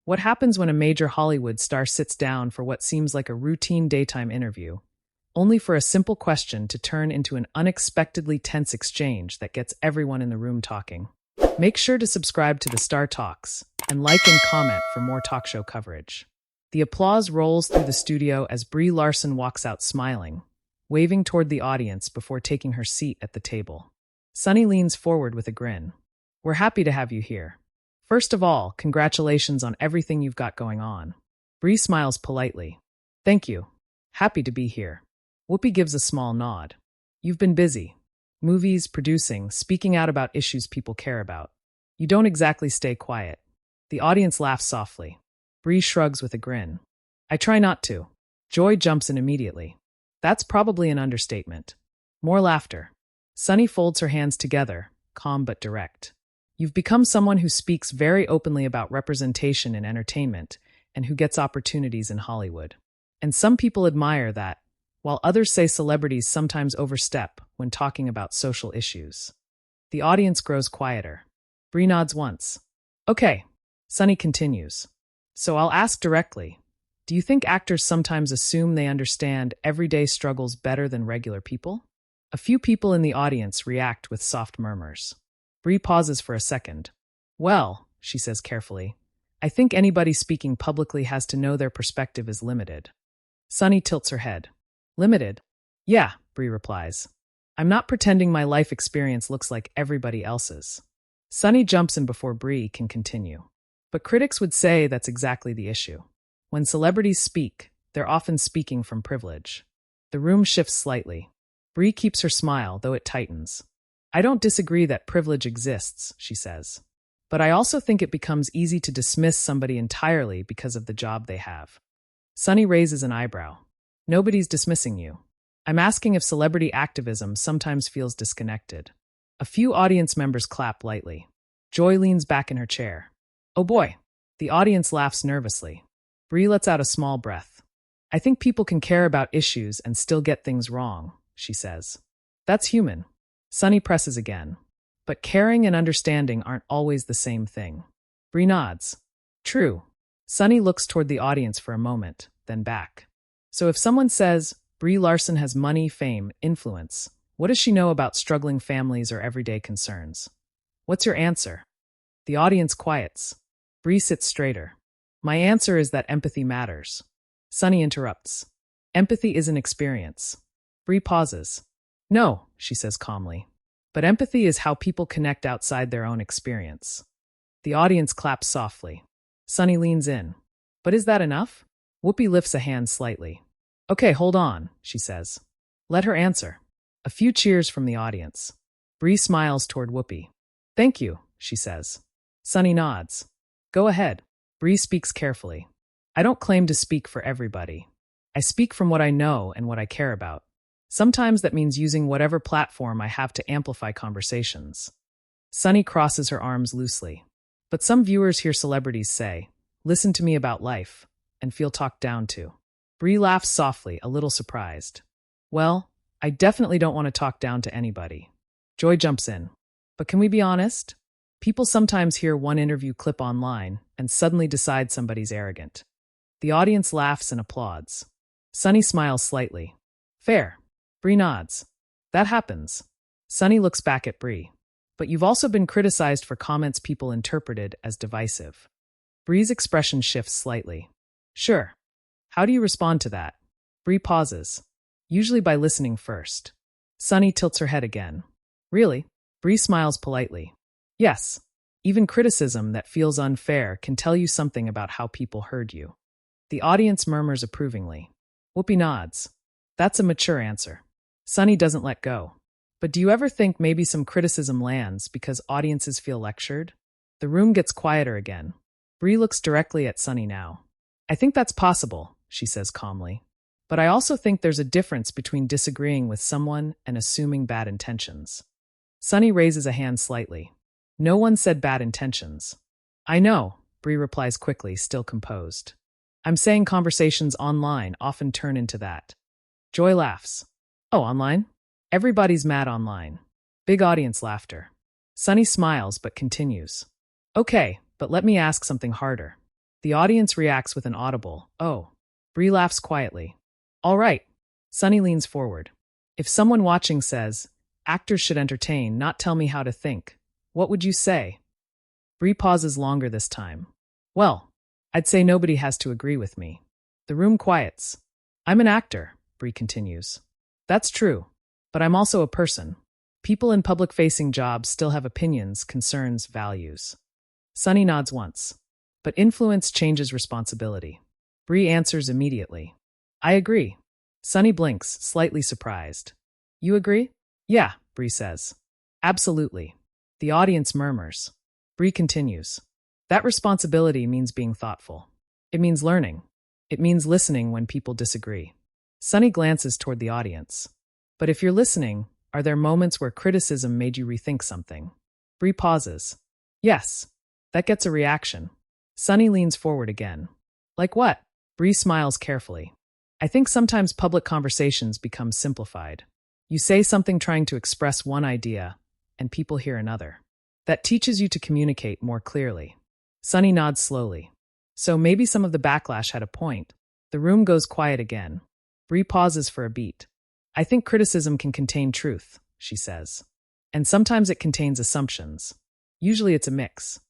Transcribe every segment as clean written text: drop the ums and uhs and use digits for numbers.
What happens when a major Hollywood star sits down for what seems like a routine daytime interview, only for a simple question to turn into an unexpectedly tense exchange that gets everyone in the room talking? Make sure to subscribe to the Star Talks and like and comment for more talk show coverage. The applause rolls through the studio as Brie Larson walks out smiling, waving toward the audience before taking her seat at the table. Sunny leans forward with a grin. "We're happy to have you here. First of all, congratulations on everything you've got going on." Brie smiles politely. "Thank you. Happy to be here." Whoopi gives a small nod. "You've been busy. Movies, producing, speaking out about issues people care about. You don't exactly stay quiet." The audience laughs softly. Brie shrugs with a grin. "I try not to." Joy jumps in immediately. "That's probably an understatement." More laughter. Sunny folds her hands together, calm but direct. "You've become someone who speaks very openly about representation in entertainment and who gets opportunities in Hollywood. And some people admire that, while others say celebrities sometimes overstep when talking about social issues." The audience grows quieter. Brie nods once. "Okay," Sunny continues. "So I'll ask directly. Do you think actors sometimes assume they understand everyday struggles better than regular people?" A few people in the audience react with soft murmurs. Brie pauses for a second. "Well," she says carefully, "I think anybody speaking publicly has to know their perspective is limited." Sunny tilts her head. "Limited?" "Yeah," Brie replies. "I'm not pretending my life experience looks like everybody else's." Sunny jumps in before Brie can continue. "But critics would say that's exactly the issue. When celebrities speak, they're often speaking from privilege." The room shifts slightly. Brie keeps her smile, though it tightens. "I don't disagree that privilege exists," she says. "But I also think it becomes easy to dismiss somebody entirely because of the job they have." Sunny raises an eyebrow. "Nobody's dismissing you. I'm asking if celebrity activism sometimes feels disconnected." A few audience members clap lightly. Joy leans back in her chair. "Oh boy." The audience laughs nervously. Brie lets out a small breath. "I think people can care about issues and still get things wrong," she says. "That's human." Sunny presses again. "But caring and understanding aren't always the same thing." Brie nods. "True." Sunny looks toward the audience for a moment, then back. "So if someone says, Brie Larson has money, fame, influence, what does she know about struggling families or everyday concerns? What's your answer?" The audience quiets. Brie sits straighter. "My answer is that empathy matters." Sunny interrupts. "Empathy is an experience." Brie pauses. "No," she says calmly. "But empathy is how people connect outside their own experience." The audience claps softly. Sunny leans in. "But is that enough?" Whoopi lifts a hand slightly. "Okay, hold on," she says. "Let her answer." A few cheers from the audience. Brie smiles toward Whoopi. "Thank you," she says. Sunny nods. "Go ahead." Brie speaks carefully. "I don't claim to speak for everybody. I speak from what I know and what I care about. Sometimes that means using whatever platform I have to amplify conversations." Sunny crosses her arms loosely. "But some viewers hear celebrities say, 'Listen to me about life,' and feel talked down to." Brie laughs softly, a little surprised. "Well, I definitely don't want to talk down to anybody." Joy jumps in. "But can we be honest? People sometimes hear one interview clip online and suddenly decide somebody's arrogant." The audience laughs and applauds. Sunny smiles slightly. "Fair." Brie nods. "That happens." Sunny looks back at Brie. "But you've also been criticized for comments people interpreted as divisive." Brie's expression shifts slightly. "Sure. How do you respond to that?" Brie pauses. "Usually by listening first." Sunny tilts her head again. "Really?" Brie smiles politely. "Yes. Even criticism that feels unfair can tell you something about how people heard you." The audience murmurs approvingly. Whoopi nods. "That's a mature answer." Sunny doesn't let go. "But do you ever think maybe some criticism lands because audiences feel lectured?" The room gets quieter again. Brie looks directly at Sunny now. "I think that's possible," she says calmly. "But I also think there's a difference between disagreeing with someone and assuming bad intentions." Sunny raises a hand slightly. "No one said bad intentions." "I know," Brie replies quickly, still composed. "I'm saying conversations online often turn into that." Joy laughs. "Oh, online? Everybody's mad online." Big audience laughter. Sunny smiles but continues. "Okay, but let me ask something harder. The audience reacts with an audible, "Oh." Brie laughs quietly. "All right." Sunny leans forward. "If someone watching says, 'Actors should entertain, not tell me how to think,' what would you say?" Brie pauses longer this time. "Well, I'd say nobody has to agree with me." The room quiets. "I'm an actor," Brie continues. "That's true. But I'm also a person. People in public-facing jobs still have opinions, concerns, values." Sunny nods once. "But influence changes responsibility." Brie answers immediately. "I agree." Sunny blinks, slightly surprised. "You agree?" "Yeah," Brie says. "Absolutely." The audience murmurs. Brie continues. "That responsibility means being thoughtful. It means learning. It means listening when people disagree." Sunny glances toward the audience. "But if you're listening, are there moments where criticism made you rethink something?" Brie pauses. "Yes." That gets a reaction. Sunny leans forward again. "Like what?" Brie smiles carefully. "I think sometimes public conversations become simplified. You say something trying to express one idea, and people hear another. That teaches you to communicate more clearly." Sunny nods slowly. "So maybe some of the backlash had a point." The room goes quiet again. Brie pauses for a beat. "I think criticism can contain truth," she says. "And sometimes it contains assumptions. Usually it's a mix."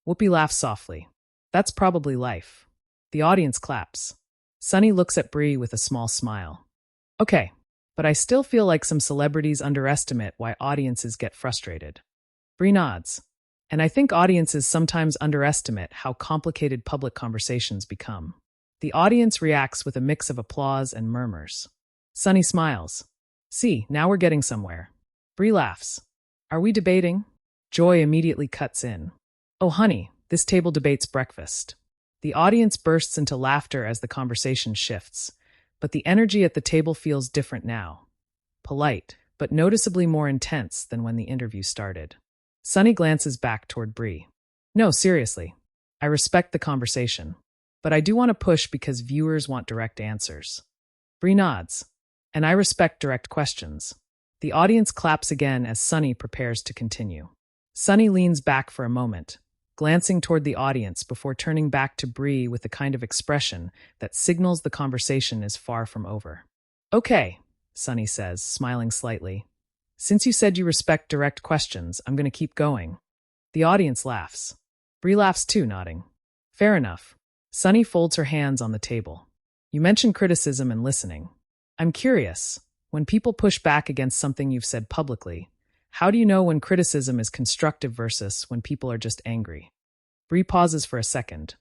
Whoopi laughs softly. "That's probably life." The audience claps. Sunny looks at Brie with a small smile. "Okay, but I still feel like some celebrities underestimate why audiences get frustrated." Brie nods. "And I think audiences sometimes underestimate how complicated public conversations become." The audience reacts with a mix of applause and murmurs. Sunny smiles. "See, now we're getting somewhere." Brie laughs. "Are we debating?" Joy immediately cuts in. "Oh, honey, this table debates breakfast." The audience bursts into laughter as the conversation shifts, but the energy at the table feels different now. Polite, but noticeably more intense than when the interview started. Sunny glances back toward Brie. "No, seriously. I respect the conversation. But I do want to push because viewers want direct answers." Brie nods. "And I respect direct questions." The audience claps again as Sunny prepares to continue. Sunny leans back for a moment, glancing toward the audience before turning back to Brie with the kind of expression that signals the conversation is far from over. "Okay," Sunny says, smiling slightly. "Since you said you respect direct questions, I'm going to keep going." The audience laughs. Brie laughs too, nodding. "Fair enough." Sunny folds her hands on the table. "You mentioned criticism and listening. I'm curious, when people push back against something you've said publicly, how do you know when criticism is constructive versus when people are just angry?" Brie pauses for a second.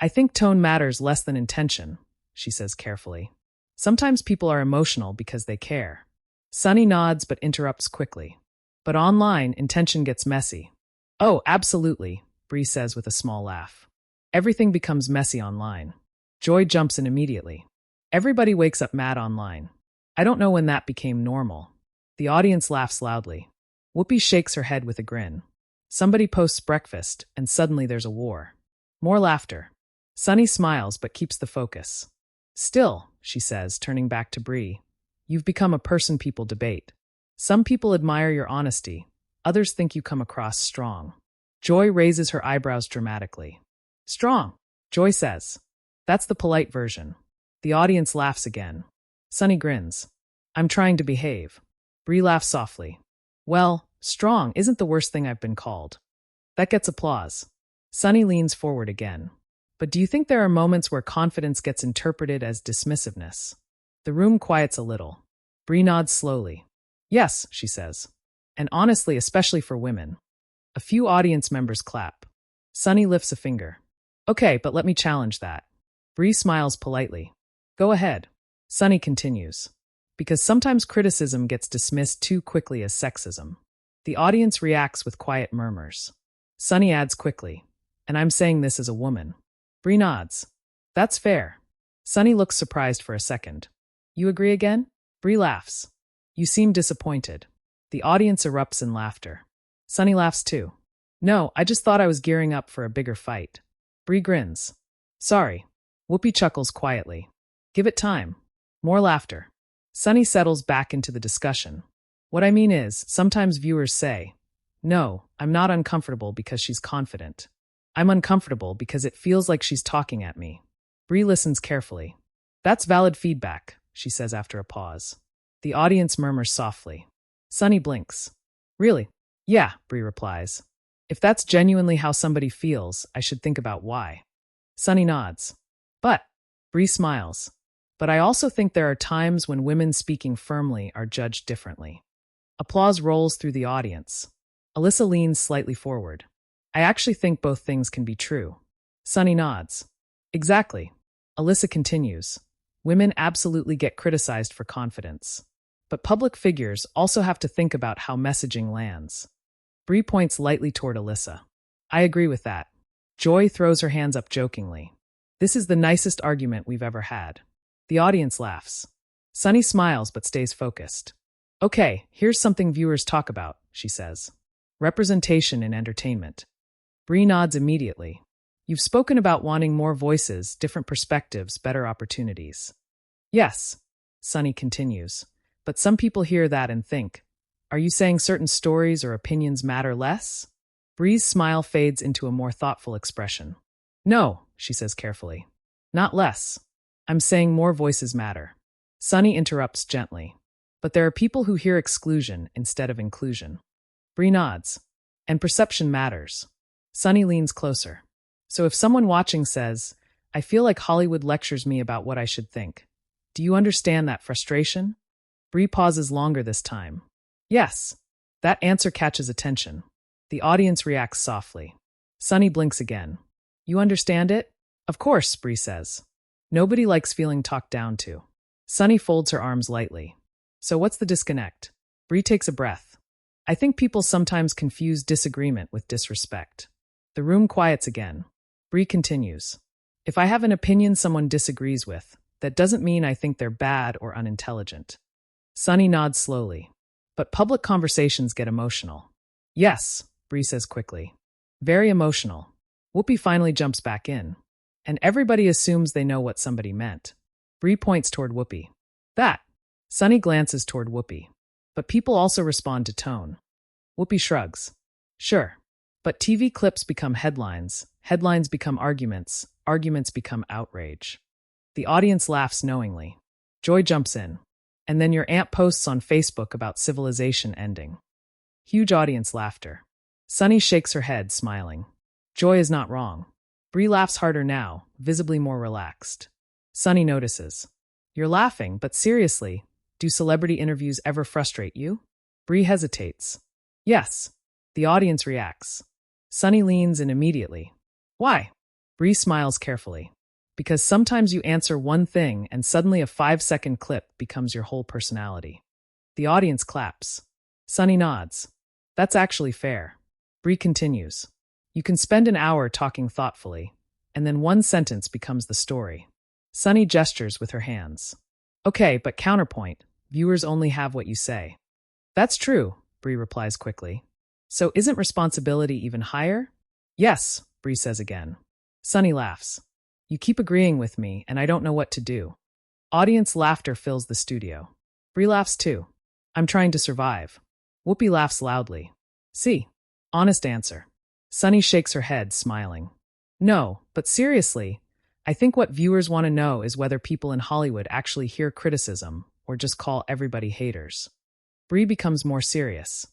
"I think tone matters less than intention," she says carefully. "Sometimes people are emotional because they care." Sunny nods but interrupts quickly. "But online, intention gets messy." "Oh, absolutely," Brie says with a small laugh. "Everything becomes messy online." Joy jumps in immediately. "Everybody wakes up mad online. I don't know when that became normal." The audience laughs loudly. Whoopi shakes her head with a grin. Somebody posts breakfast, and suddenly there's a war. More laughter. Sunny smiles but keeps the focus. "Still," she says, turning back to Brie, "you've become a person people debate. Some people admire your honesty. Others think you come across strong." Joy raises her eyebrows dramatically. "Strong," Joy says. "That's the polite version." The audience laughs again. Sunny grins. "I'm trying to behave." Brie laughs softly. "Well, strong isn't the worst thing I've been called." That gets applause. Sunny leans forward again. "But do you think there are moments where confidence gets interpreted as dismissiveness?" The room quiets a little. Brie nods slowly. "Yes," she says. "And honestly, especially for women." A few audience members clap. Sunny lifts a finger. "Okay, but let me challenge that." Brie smiles politely. "Go ahead." Sunny continues. "Because sometimes criticism gets dismissed too quickly as sexism." The audience reacts with quiet murmurs. Sunny adds quickly, "And I'm saying this as a woman." Brie nods. "That's fair." Sunny looks surprised for a second. "You agree again?" Brie laughs. "You seem disappointed." The audience erupts in laughter. Sunny laughs too. "No, I just thought I was gearing up for a bigger fight." Brie grins. "Sorry." Whoopi chuckles quietly. "Give it time." More laughter. Sunny settles back into the discussion. "What I mean is, sometimes viewers say, 'No, I'm not uncomfortable because she's confident.' I'm uncomfortable because it feels like she's talking at me. Brie listens carefully. That's valid feedback, she says after a pause. The audience murmurs softly. Sunny blinks. Really? Yeah, Brie replies. If that's genuinely how somebody feels, I should think about why. Sunny nods. But, Brie smiles. But I also think there are times when women speaking firmly are judged differently. Applause rolls through the audience. Alyssa leans slightly forward. I actually think both things can be true. Sunny nods. Exactly. Alyssa continues. Women absolutely get criticized for confidence. But public figures also have to think about how messaging lands. Brie points lightly toward Alyssa. I agree with that. Joy throws her hands up jokingly. This is the nicest argument we've ever had. The audience laughs. Sunny smiles but stays focused. Okay, here's something viewers talk about, she says. Representation in entertainment. Brie nods immediately. You've spoken about wanting more voices, different perspectives, better opportunities. Yes, Sunny continues. But some people hear that and think, are you saying certain stories or opinions matter less? Brie's smile fades into a more thoughtful expression. No, she says carefully. Not less. I'm saying more voices matter. Sunny interrupts gently. But there are people who hear exclusion instead of inclusion. Brie nods. And perception matters. Sunny leans closer. So if someone watching says, I feel like Hollywood lectures me about what I should think. Do you understand that frustration? Brie pauses longer this time. Yes. That answer catches attention. The audience reacts softly. Sunny blinks again. You understand it? Of course, Brie says. Nobody likes feeling talked down to. Sunny folds her arms lightly. So what's the disconnect? Brie takes a breath. I think people sometimes confuse disagreement with disrespect. The room quiets again. Brie continues. If I have an opinion someone disagrees with, that doesn't mean I think they're bad or unintelligent. Sunny nods slowly. But public conversations get emotional. Yes, Brie says quickly. Very emotional. Whoopi finally jumps back in. And everybody assumes they know what somebody meant. Brie points toward Whoopi. That. Sunny glances toward Whoopi. But people also respond to tone. Whoopi shrugs. Sure. But TV clips become headlines. Headlines become arguments. Arguments become outrage. The audience laughs knowingly. Joy jumps in. And then your aunt posts on Facebook about civilization ending. Huge audience laughter. Sunny shakes her head, smiling. Joy is not wrong. Brie laughs harder now, visibly more relaxed. Sunny notices. You're laughing, but seriously, do celebrity interviews ever frustrate you? Brie hesitates. Yes. The audience reacts. Sunny leans in immediately. Why? Brie smiles carefully. Because sometimes you answer one thing and suddenly a 5-second clip becomes your whole personality. The audience claps. Sunny nods. That's actually fair. Brie continues. You can spend an hour talking thoughtfully, and then one sentence becomes the story. Sunny gestures with her hands. Okay, but counterpoint. Viewers only have what you say. That's true, Brie replies quickly. So isn't responsibility even higher? Yes, Brie says again. Sunny laughs. You keep agreeing with me, and I don't know what to do. Audience laughter fills the studio. Brie laughs too. I'm trying to survive. Whoopi laughs loudly. See? Honest answer. Sunny shakes her head, smiling. No, but seriously, I think what viewers want to know is whether people in Hollywood actually hear criticism or just call everybody haters. Brie becomes more serious.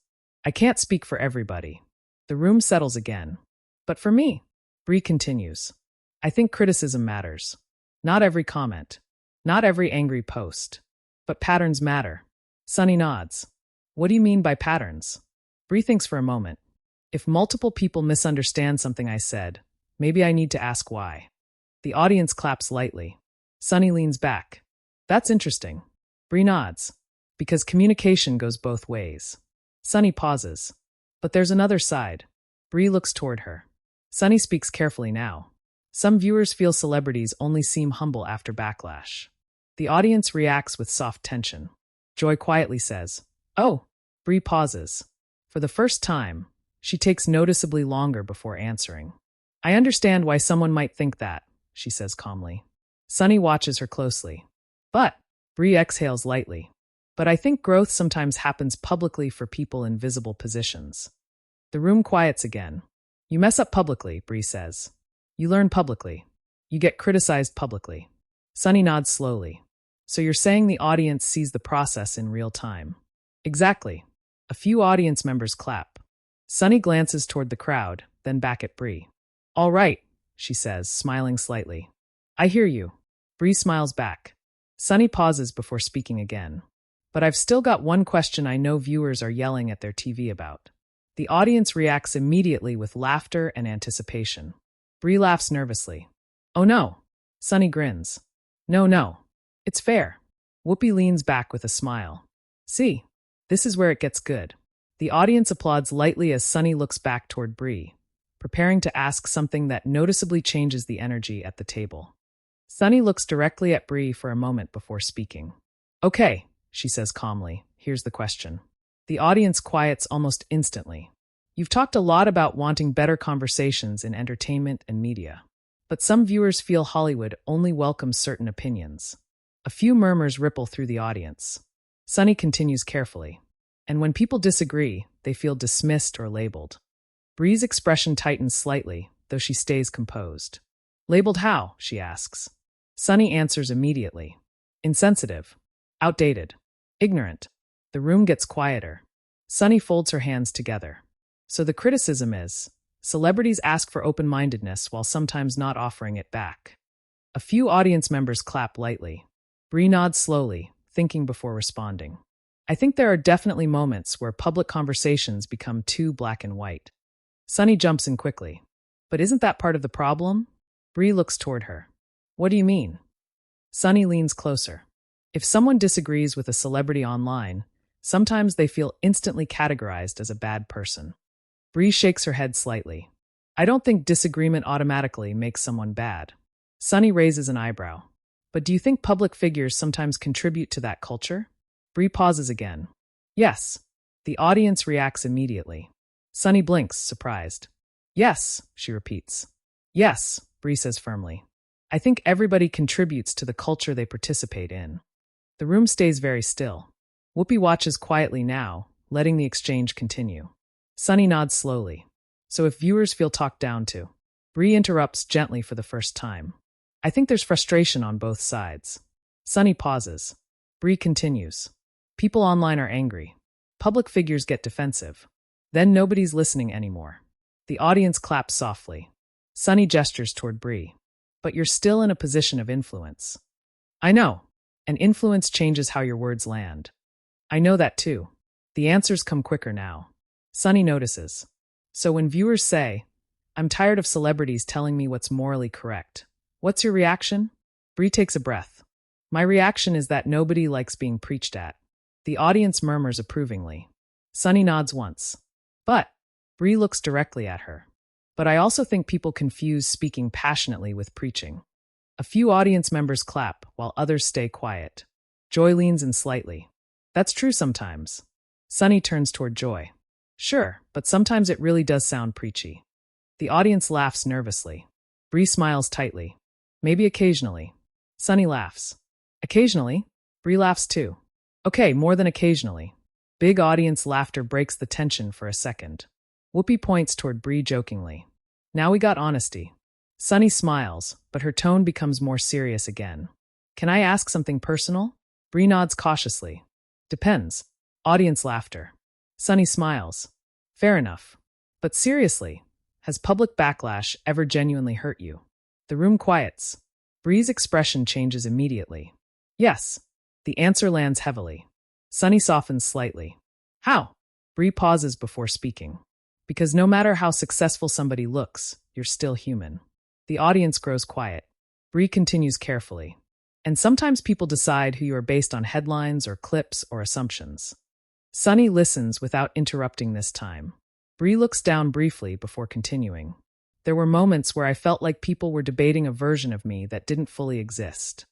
I can't speak for everybody. The room settles again. But for me, Brie continues. I think criticism matters. Not every comment. Not every angry post. But patterns matter. Sunny nods. What do you mean by patterns? Brie thinks for a moment. If multiple people misunderstand something I said, maybe I need to ask why. The audience claps lightly. Sunny leans back. That's interesting. Brie nods. Because communication goes both ways. Sunny pauses. But there's another side. Brie looks toward her. Sunny speaks carefully now. Some viewers feel celebrities only seem humble after backlash. The audience reacts with soft tension. Joy quietly says, Oh. Brie pauses. For the first time, she takes noticeably longer before answering. I understand why someone might think that, she says calmly. Sunny watches her closely. But, Brie exhales lightly. But I think growth sometimes happens publicly for people in visible positions. The room quiets again. You mess up publicly, Brie says. You learn publicly. You get criticized publicly. Sunny nods slowly. So you're saying the audience sees the process in real time? Exactly. A few audience members clap. Sunny glances toward the crowd, then back at Brie. All right, she says, smiling slightly. I hear you. Brie smiles back. Sunny pauses before speaking again. But I've still got one question I know viewers are yelling at their TV about. The audience reacts immediately with laughter and anticipation. Brie laughs nervously. Oh no. Sunny grins. No. It's fair. Whoopi leans back with a smile. See, this is where it gets good. The audience applauds lightly as Sunny looks back toward Brie, preparing to ask something that noticeably changes the energy at the table. Sunny looks directly at Brie for a moment before speaking. Okay, she says calmly, here's the question. The audience quiets almost instantly. You've talked a lot about wanting better conversations in entertainment and media. But some viewers feel Hollywood only welcomes certain opinions. A few murmurs ripple through the audience. Sunny continues carefully. And when people disagree, they feel dismissed or labeled. Brie's expression tightens slightly, though she stays composed. Labeled how? She asks. Sunny answers immediately. Insensitive. Outdated. Ignorant. The room gets quieter. Sunny folds her hands together. So the criticism is, celebrities ask for open-mindedness while sometimes not offering it back. A few audience members clap lightly. Brie nods slowly, thinking before responding. I think there are definitely moments where public conversations become too black and white. Sunny jumps in quickly. But isn't that part of the problem? Brie looks toward her. What do you mean? Sunny leans closer. If someone disagrees with a celebrity online, sometimes they feel instantly categorized as a bad person. Brie shakes her head slightly. I don't think disagreement automatically makes someone bad. Sunny raises an eyebrow. But do you think public figures sometimes contribute to that culture? Brie pauses again. Yes. The audience reacts immediately. Sunny blinks, surprised. Yes, she repeats. Yes, Brie says firmly. I think everybody contributes to the culture they participate in. The room stays very still. Whoopi watches quietly now, letting the exchange continue. Sunny nods slowly. So if viewers feel talked down to, Brie interrupts gently for the first time. I think there's frustration on both sides. Sunny pauses. Brie continues. People online are angry. Public figures get defensive. Then nobody's listening anymore. The audience claps softly. Sunny gestures toward Brie. But you're still in a position of influence. I know. And influence changes how your words land. I know that too. The answers come quicker now. Sunny notices. So when viewers say, I'm tired of celebrities telling me what's morally correct, what's your reaction? Brie takes a breath. My reaction is that nobody likes being preached at. The audience murmurs approvingly. Sunny nods once. But, Brie looks directly at her. But I also think people confuse speaking passionately with preaching. A few audience members clap, while others stay quiet. Joy leans in slightly. That's true sometimes. Sunny turns toward Joy. Sure, but sometimes it really does sound preachy. The audience laughs nervously. Brie smiles tightly. Maybe occasionally. Sunny laughs. Occasionally? Brie laughs too. Okay, more than occasionally. Big audience laughter breaks the tension for a second. Whoopi points toward Brie jokingly. Now we got honesty. Sunny smiles, but her tone becomes more serious again. Can I ask something personal? Brie nods cautiously. Depends. Audience laughter. Sunny smiles. Fair enough. But seriously, has public backlash ever genuinely hurt you? The room quiets. Brie's expression changes immediately. Yes. The answer lands heavily. Sunny softens slightly. How? Brie pauses before speaking. Because no matter how successful somebody looks, you're still human. The audience grows quiet. Brie continues carefully. And sometimes people decide who you are based on headlines or clips or assumptions. Sunny listens without interrupting this time. Brie looks down briefly before continuing. There were moments where I felt like people were debating a version of me that didn't fully exist.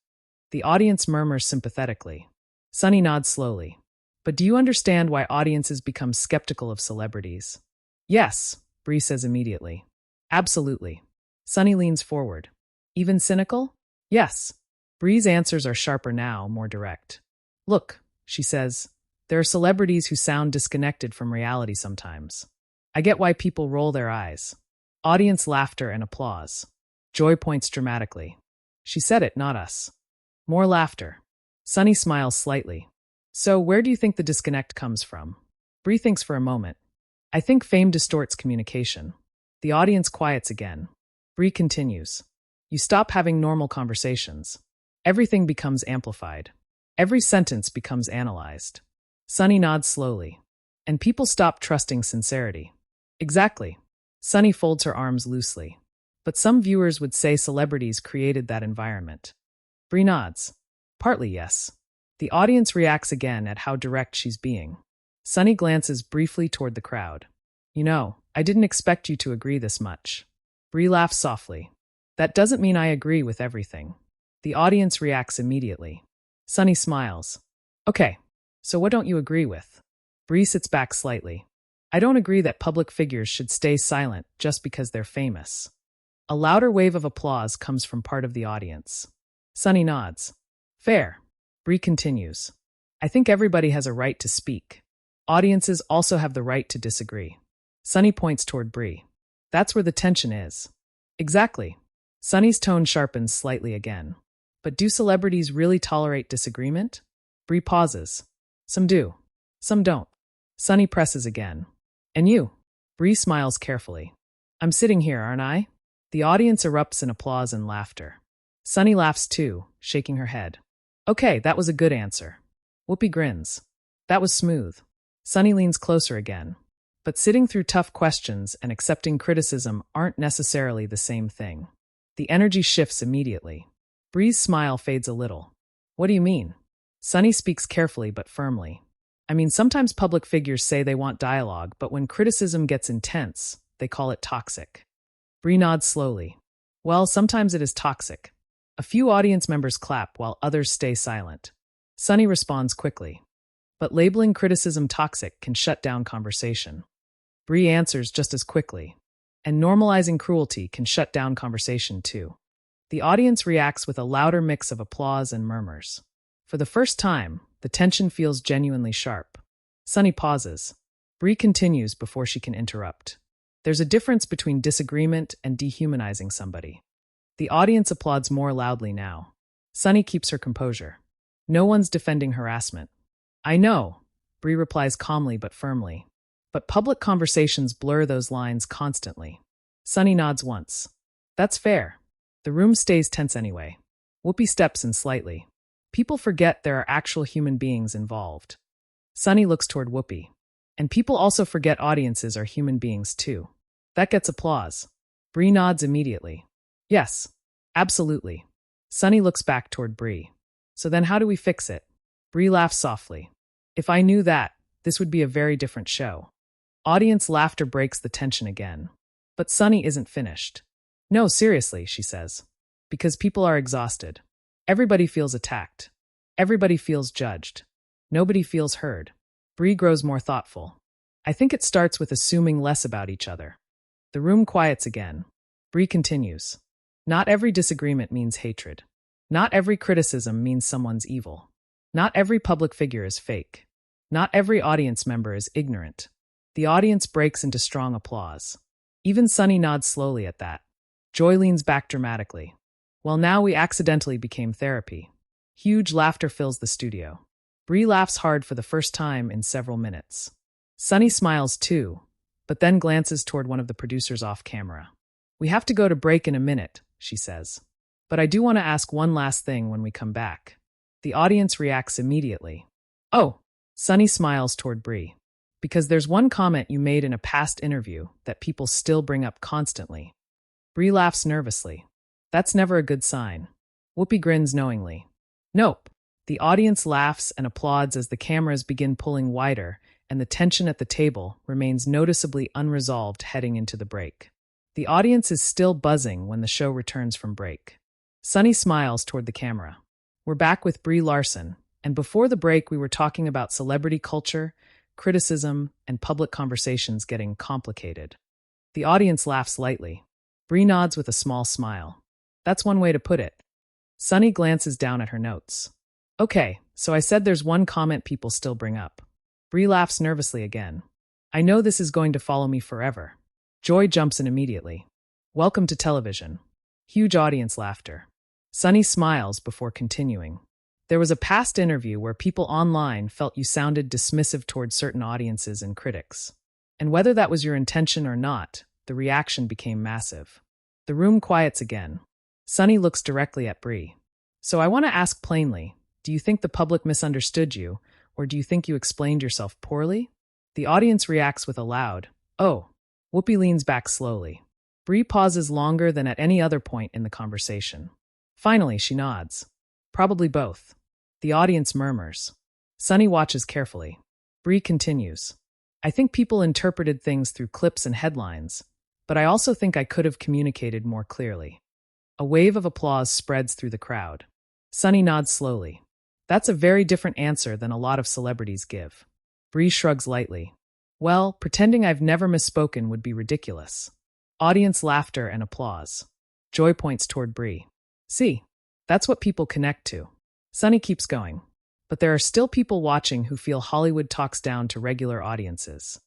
The audience murmurs sympathetically. Sunny nods slowly. But do you understand why audiences become skeptical of celebrities? Yes, Brie says immediately. Absolutely. Sunny leans forward. Even cynical? Yes. Brie's answers are sharper now, more direct. Look, she says, there are celebrities who sound disconnected from reality sometimes. I get why people roll their eyes. Audience laughter and applause. Joy points dramatically. She said it, not us. More laughter. Sunny smiles slightly. So where do you think the disconnect comes from? Brie thinks for a moment. I think fame distorts communication. The audience quiets again. Brie continues. You stop having normal conversations. Everything becomes amplified. Every sentence becomes analyzed. Sunny nods slowly. And people stop trusting sincerity. Exactly. Sunny folds her arms loosely. But some viewers would say celebrities created that environment. Brie nods. Partly yes. The audience reacts again at how direct she's being. Sunny glances briefly toward the crowd. You know, I didn't expect you to agree this much. Brie laughs softly. That doesn't mean I agree with everything. The audience reacts immediately. Sunny smiles. Okay, so what don't you agree with? Brie sits back slightly. I don't agree that public figures should stay silent just because they're famous. A louder wave of applause comes from part of the audience. Sunny nods. Fair. Brie continues. I think everybody has a right to speak. Audiences also have the right to disagree. Sunny points toward Brie. That's where the tension is. Exactly. Sunny's tone sharpens slightly again. But do celebrities really tolerate disagreement? Brie pauses. Some do. Some don't. Sunny presses again. And you? Brie smiles carefully. I'm sitting here, aren't I? The audience erupts in applause and laughter. Sunny laughs too, shaking her head. Okay, that was a good answer. Whoopi grins. That was smooth. Sunny leans closer again. But sitting through tough questions and accepting criticism aren't necessarily the same thing. The energy shifts immediately. Brie's smile fades a little. What do you mean? Sunny speaks carefully but firmly. I mean, sometimes public figures say they want dialogue, but when criticism gets intense, they call it toxic. Brie nods slowly. Well, sometimes it is toxic. A few audience members clap while others stay silent. Sunny responds quickly. But labeling criticism toxic can shut down conversation. Brie answers just as quickly. And normalizing cruelty can shut down conversation too. The audience reacts with a louder mix of applause and murmurs. For the first time, the tension feels genuinely sharp. Sunny pauses. Brie continues before she can interrupt. There's a difference between disagreement and dehumanizing somebody. The audience applauds more loudly now. Sunny keeps her composure. No one's defending harassment. I know, Brie replies calmly but firmly. But public conversations blur those lines constantly. Sunny nods once. That's fair. The room stays tense anyway. Whoopi steps in slightly. People forget there are actual human beings involved. Sunny looks toward Whoopi. And people also forget audiences are human beings too. That gets applause. Brie nods immediately. Yes, absolutely. Sunny looks back toward Brie. So then how do we fix it? Brie laughs softly. If I knew that, this would be a very different show. Audience laughter breaks the tension again. But Sunny isn't finished. No, seriously, she says. Because people are exhausted. Everybody feels attacked. Everybody feels judged. Nobody feels heard. Brie grows more thoughtful. I think it starts with assuming less about each other. The room quiets again. Brie continues. Not every disagreement means hatred. Not every criticism means someone's evil. Not every public figure is fake. Not every audience member is ignorant. The audience breaks into strong applause. Even Sunny nods slowly at that. Joy leans back dramatically. Well, now we accidentally became therapy. Huge laughter fills the studio. Brie laughs hard for the first time in several minutes. Sunny smiles too, but then glances toward one of the producers off camera. We have to go to break in a minute, she says. But I do want to ask one last thing when we come back. The audience reacts immediately. Oh, Sunny smiles toward Brie. Because there's one comment you made in a past interview that people still bring up constantly. Brie laughs nervously. That's never a good sign. Whoopi grins knowingly. Nope. The audience laughs and applauds as the cameras begin pulling wider, and the tension at the table remains noticeably unresolved heading into the break. The audience is still buzzing when the show returns from break. Sunny smiles toward the camera. We're back with Brie Larson, and before the break we were talking about celebrity culture, criticism, and public conversations getting complicated. The audience laughs lightly. Brie nods with a small smile. That's one way to put it. Sunny glances down at her notes. Okay, so I said there's one comment people still bring up. Brie laughs nervously again. I know this is going to follow me forever. Joy jumps in immediately. Welcome to television. Huge audience laughter. Sunny smiles before continuing. There was a past interview where people online felt you sounded dismissive toward certain audiences and critics. And whether that was your intention or not, the reaction became massive. The room quiets again. Sunny looks directly at Brie. So I want to ask plainly, do you think the public misunderstood you, or do you think you explained yourself poorly? The audience reacts with a loud, "Oh." Whoopi leans back slowly. Brie pauses longer than at any other point in the conversation. Finally, she nods. Probably both. The audience murmurs. Sunny watches carefully. Brie continues. I think people interpreted things through clips and headlines, but I also think I could have communicated more clearly. A wave of applause spreads through the crowd. Sunny nods slowly. That's a very different answer than a lot of celebrities give. Brie shrugs lightly. Well, pretending I've never misspoken would be ridiculous. Audience laughter and applause. Joy points toward Brie. See, that's what people connect to. Sunny keeps going. But there are still people watching who feel Hollywood talks down to regular audiences.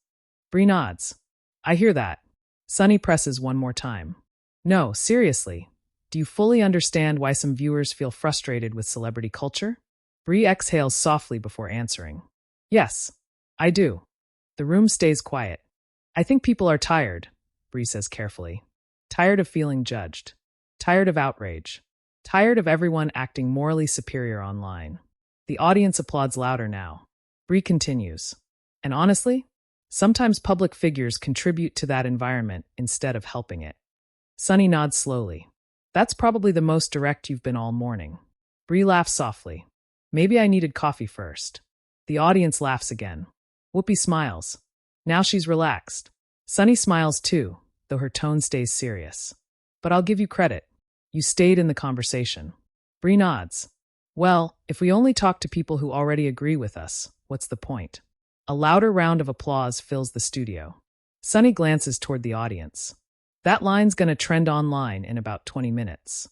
Brie nods. I hear that. Sunny presses one more time. No, seriously. Do you fully understand why some viewers feel frustrated with celebrity culture? Brie exhales softly before answering. Yes, I do. The room stays quiet. I think people are tired, Brie says carefully. Tired of feeling judged. Tired of outrage. Tired of everyone acting morally superior online. The audience applauds louder now. Brie continues. And honestly, sometimes public figures contribute to that environment instead of helping it. Sunny nods slowly. That's probably the most direct you've been all morning. Brie laughs softly. Maybe I needed coffee first. The audience laughs again. Whoopi smiles. Now she's relaxed. Sunny smiles too, though her tone stays serious. But I'll give you credit. You stayed in the conversation. Brie nods. Well, if we only talk to people who already agree with us, what's the point? A louder round of applause fills the studio. Sunny glances toward the audience. That line's gonna trend online in about 20 minutes.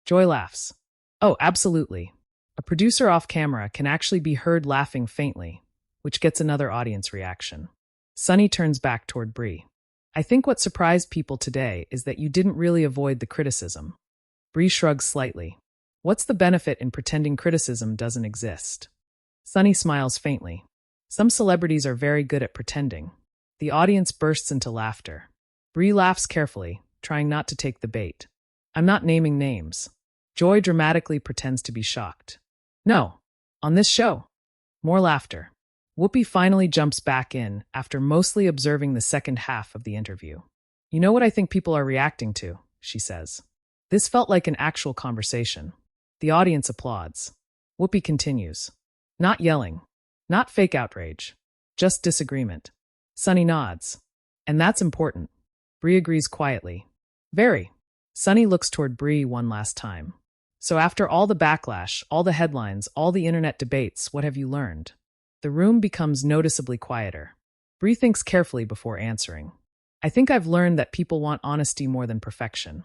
Joy laughs. Oh, absolutely. A producer off camera can actually be heard laughing faintly, which gets another audience reaction. Sunny turns back toward Brie. I think what surprised people today is that you didn't really avoid the criticism. Brie shrugs slightly. What's the benefit in pretending criticism doesn't exist? Sunny smiles faintly. Some celebrities are very good at pretending. The audience bursts into laughter. Brie laughs carefully, trying not to take the bait. I'm not naming names. Joy dramatically pretends to be shocked. No, on this show. More laughter. Whoopi finally jumps back in after mostly observing the second half of the interview. You know what I think people are reacting to, she says. This felt like an actual conversation. The audience applauds. Whoopi continues. Not yelling. Not fake outrage. Just disagreement. Sunny nods. And that's important. Brie agrees quietly. Very. Sunny looks toward Brie one last time. So after all the backlash, all the headlines, all the internet debates, what have you learned? The room becomes noticeably quieter. Brie thinks carefully before answering. I think I've learned that people want honesty more than perfection.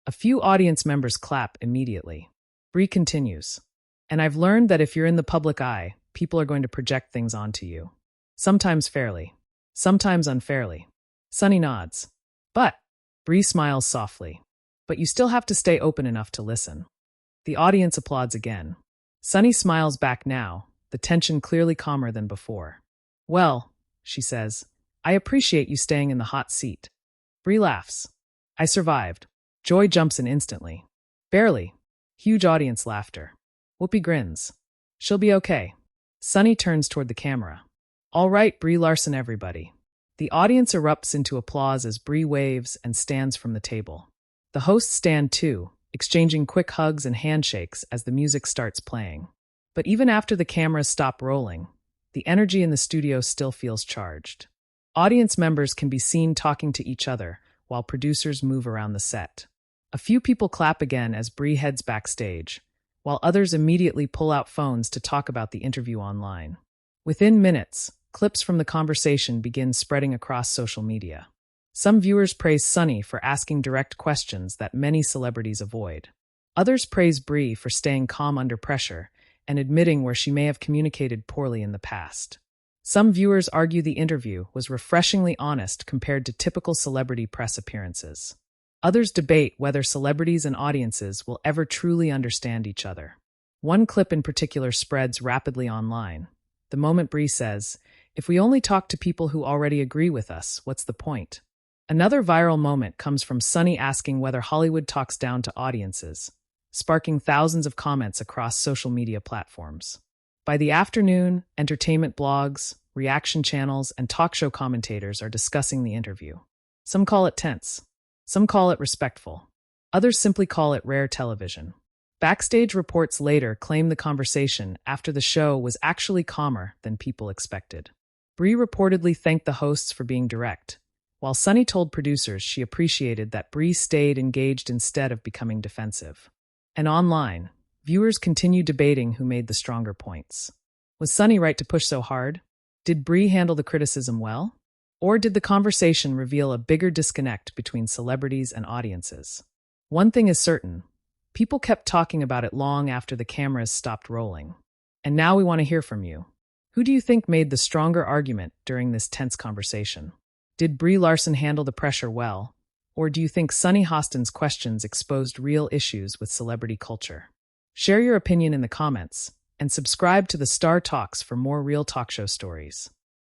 A few audience members clap immediately. Brie continues. And I've learned that if you're in the public eye, people are going to project things onto you. Sometimes fairly. Sometimes unfairly. Sunny nods. But, Brie smiles softly. But you still have to stay open enough to listen. The audience applauds again. Sunny smiles back now, the tension clearly calmer than before. Well, she says, I appreciate you staying in the hot seat. Brie laughs. I survived. Joy jumps in instantly. Barely. Huge audience laughter. Whoopi grins. She'll be okay. Sunny turns toward the camera. All right, Brie Larson, everybody. The audience erupts into applause as Brie waves and stands from the table. The hosts stand too, exchanging quick hugs and handshakes as the music starts playing. But even after the cameras stop rolling, the energy in the studio still feels charged. Audience members can be seen talking to each other while producers move around the set. A few people clap again as Brie heads backstage, while others immediately pull out phones to talk about the interview online. Within minutes, clips from the conversation begin spreading across social media. Some viewers praise Sunny for asking direct questions that many celebrities avoid. Others praise Brie for staying calm under pressure and admitting where she may have communicated poorly in the past. Some viewers argue the interview was refreshingly honest compared to typical celebrity press appearances. Others debate whether celebrities and audiences will ever truly understand each other. One clip in particular spreads rapidly online. The moment Brie says, "If we only talk to people who already agree with us, what's the point?" Another viral moment comes from Sunny asking whether Hollywood talks down to audiences, sparking thousands of comments across social media platforms. By the afternoon, entertainment blogs, reaction channels, and talk show commentators are discussing the interview. Some call it tense. Some call it respectful. Others simply call it rare television. Backstage reports later claim the conversation after the show was actually calmer than people expected. Brie reportedly thanked the hosts for being direct, while Sunny told producers she appreciated that Brie stayed engaged instead of becoming defensive. And online, viewers continue debating who made the stronger points. Was Sunny right to push so hard? Did Brie handle the criticism well? Or did the conversation reveal a bigger disconnect between celebrities and audiences? One thing is certain, people kept talking about it long after the cameras stopped rolling. And now we want to hear from you. Who do you think made the stronger argument during this tense conversation? Did Brie Larson handle the pressure well? Or do you think Sunny Hostin's questions exposed real issues with celebrity culture? Share your opinion in the comments, and subscribe to the Star Talks for more real talk show stories.